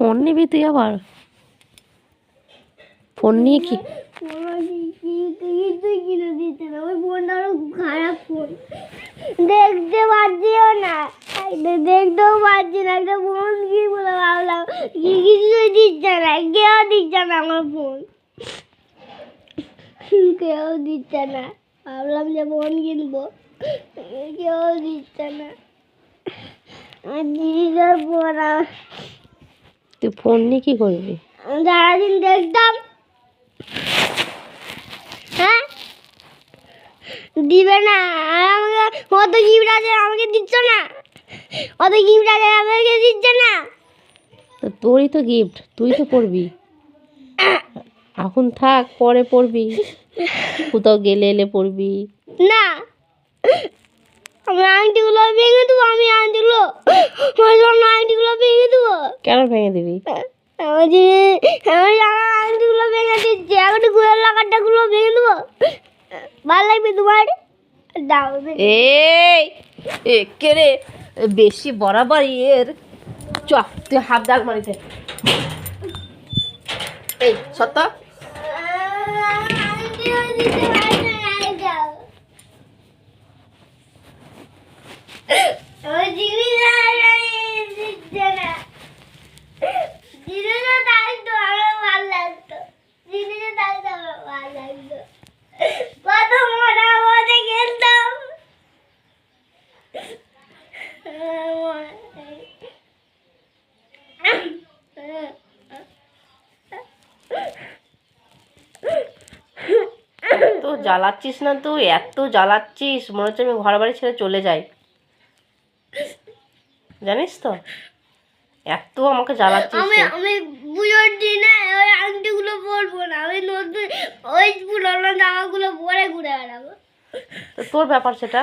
Phone নিবি তুই আবার? ফোন নিয়ে কি তুই কিনে দিতে না, ওই ফোনটা আরো খারাপ ফোন, দেখতে পাচ্ছিও না, দেখতেও পাচ্ছি না, একটা ফোন কি বলে ভাবলাম, কি কিছুই দিচ্ছে না, কেউ দিচ্ছে না আমার ফোন, কেউ দিচ্ছে না, ভাবলাম যে ফোন কিনবো, কেউ দিচ্ছে না, দিদিদের ফোন। তুই ফোন নিয়ে কি করবি? সারাদিন দেখতাম, হ্যাঁ দিবে না, আমাকে কত গিফট আছে আমাকে দিচ্ছ না, কত গিফট আছে আমাকে দিচ্ছে না। তো তোরই তো গিফট, তুই তো পড়বি, এখন থাক, পরে পড়বি, কোথাও গেলে এলে পড়বি। না, আমি আংটিগুলো ভেঙে দেবো, আমি আংটিগুলো আংটিগুলো ভেঙে দেবো। কেন ভেঙে দিবি? আমার আংটিগুলো ভেঙে দিচ্ছে, এখন গুড়ের লাগাটাগুলো ভেঙে দেবো, ভালো লাগবে তোমার? দাও। এই কে রে, বেশি বরাবর এর চ, তুই হাত দাগ মারিতে। এই সত্তা, তো জ্বালাচ্ছিস না, তুই এত জ্বালাচ্ছিস, মনে হচ্ছে আমি ঘর বাড়ি ছেড়ে চলে যাই, জানিস তো, এত আমাকে জ্বালাচ্ছিস। আমি পুজোর দিনে ওই আংটিগুলো পরবো না, আমি নতুন ওই পুরোনো জামাগুলো পরে ঘুরে বেড়াবো। তো তোর ব্যাপার সেটা,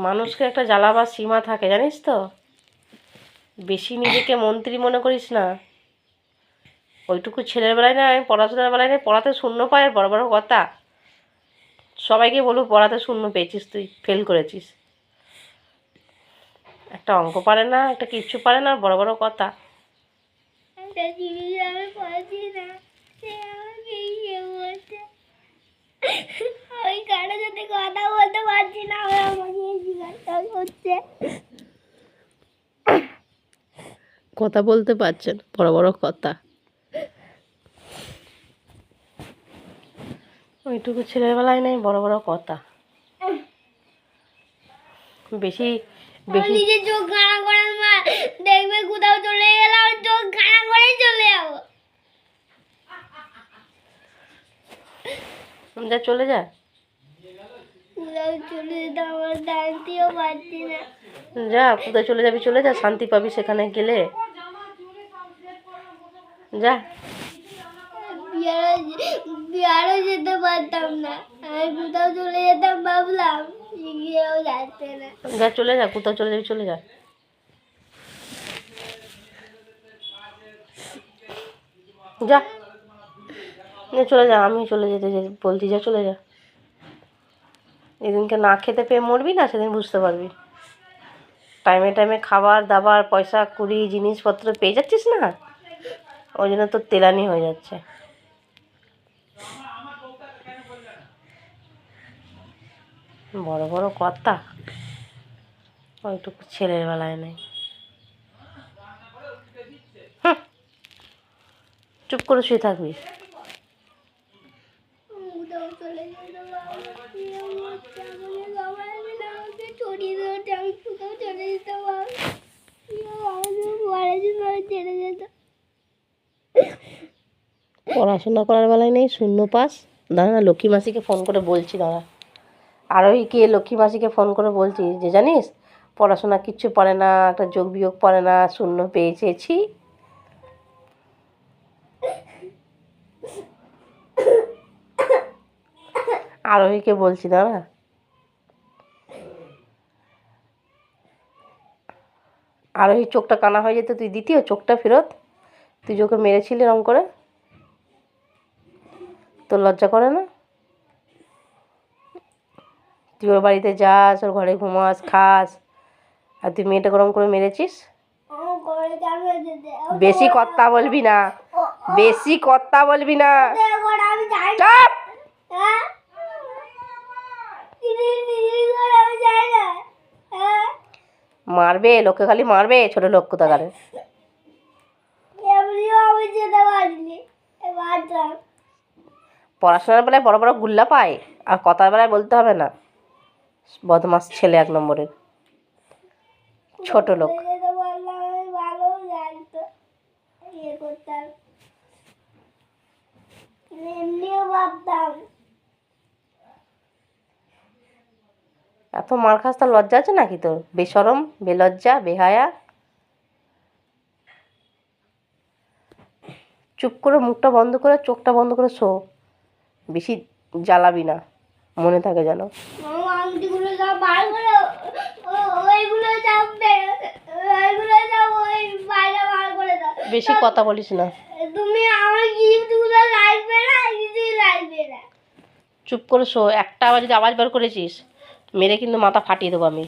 মানুষকে একটা জ্বালাবার সীমা থাকে, জানিস তো, বেশি নিজেকে মন্ত্রী মনে করিস না। ওইটুকু ছেলের বেলায় না, আমি পড়াশোনার বেলায় না, পড়াতে শূন্য পাই, আর বড় বড় কথা সবাইকে বলবো পড়াতে শূন্য পেয়েছিস, তুই ফেল করেছিস, একটা অঙ্ক পারে না, একটা কিচ্ছু পারে না, বড় বড় কথা। একটা জিনিস আমি পাচ্ছি না, সে আমাকে ইয়ে বলছে, ওই কারোর সাথে কথা বলতে পারছি না, ওরা আমাকে জিজ্ঞাসা করছে। কথা বলতে পারছেন, বড় বড় কথা, ওইটুকু ছেলের বেলায় নেই, বড় বড় কথা, বেশি বেশি নিজের চোখ খাড়া করে মা দেখবে কোথাও চলে গেলাম, চোখ খাড়া করে চলে যাবো। যা, চলে যা, কোথাও চলে যেতে আমার শান্তিও পাচ্ছি না। যা, কোথায় চলে যাবি চলে যা, শান্তি পাবি সেখানে গেলে, যা। বিহারও যেতে পারতাম না, আমি কোথাও চলে যেতাম ভাবলাম, গিয়েও যাচ্ছে না। যা, চলে যা, কোথাও চলে যাবি চলে যা, যা, চলে যা, আমি চলে যেতে বলছি, যা চলে যা। যেদিনকে না খেতে পেয়ে মরবি না, সেদিন বুঝতে পারবি, টাইমে টাইমে খাবার দাবার পয়সা কুড়ি জিনিসপত্র পেয়ে যাচ্ছিস না, ওই জন্য তোর তেলানি হয়ে যাচ্ছে। বড় বড় কথা, ওইটুকু ছেলের বেলায় নেই। চুপ করে শুয়ে থাকবি। পড়াশোনা করার বেলায় নেই, শূন্য পাস। দাঁড়া, লক্ষ্মী মাসিকে ফোন করে বলছি, দাঁড়া, আরোহীকে লক্ষ্মী মাসিকে ফোন করে বলছি যে জানিস পড়াশোনা কিচ্ছু পারে না, একটা যোগ বিয়োগ পারে না, শূন্য পেয়েছি। আরোহীকে বলছি, দাঁড়া, আরোহীর চোখটা কানা হয়ে যেত, তুই দ্বিতীয় চোখটা ফেরত, তুই চোখে মেরেছিলি রং করে, তোর লজ্জা করে না? তুই ওর বাড়িতে যাস, ওর ঘরে ঘুমাস, খাস, আর তুই মেয়েটা গরম করে মেরেছিস। আমার ঘরে যাবে দিতে। বেশি কথা বলবি না, বেশি কথা বলবি না। ঘরে আমি যাই না। চুপ! হ্যাঁ? দিদির ঘরে আমি যাই না। হ্যাঁ? মারবে, লোকে খালি মারবে, ছোট লোক কোথাকারে। এমনিও আমি যেতে পারিনি। বাচ্চা পড়াশোনার বেলায় বড় বড় গুল্লা পায়, আর কথার বেলায় বলতে হবে না। বদমাস ছেলে এক নম্বরের, ছোট লোক। যেতে পারলাম আমি ভালো জানতো ইয়ে করতাম। এমনিও ভাবতাম এত মার খাস তার লজ্জা আছে নাকি তোর? বেশরম, বেলজ্জা, বেহায়া। চুপ করে মুখটা বন্ধ করে, চোখটা বন্ধ করে শো। বেশি জ্বালাবি না, মনে থাকে যেন। আমার আংটিগুলো সব বার করে ওইগুলো চাপবে, ওইগুলো সব ওই বাইরে বার করে দাও। বেশি কথা বলিস না। তুমি আমার গিফটগুলো লাগবে না, কিছুই লাগবে না। চুপ করে শো। একটা আবার যদি আওয়াজ বার করেছিস, মেরে কিন্তু মাথা ফাটিয়ে দেবো আমি।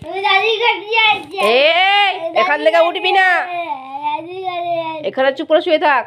আমি দাদির কাছে যাচ্ছি। এই, এখান থেকে উঠবি না, দাদির কাছে যাচ্ছি। এখানে চুপ করে শুয়ে থাক।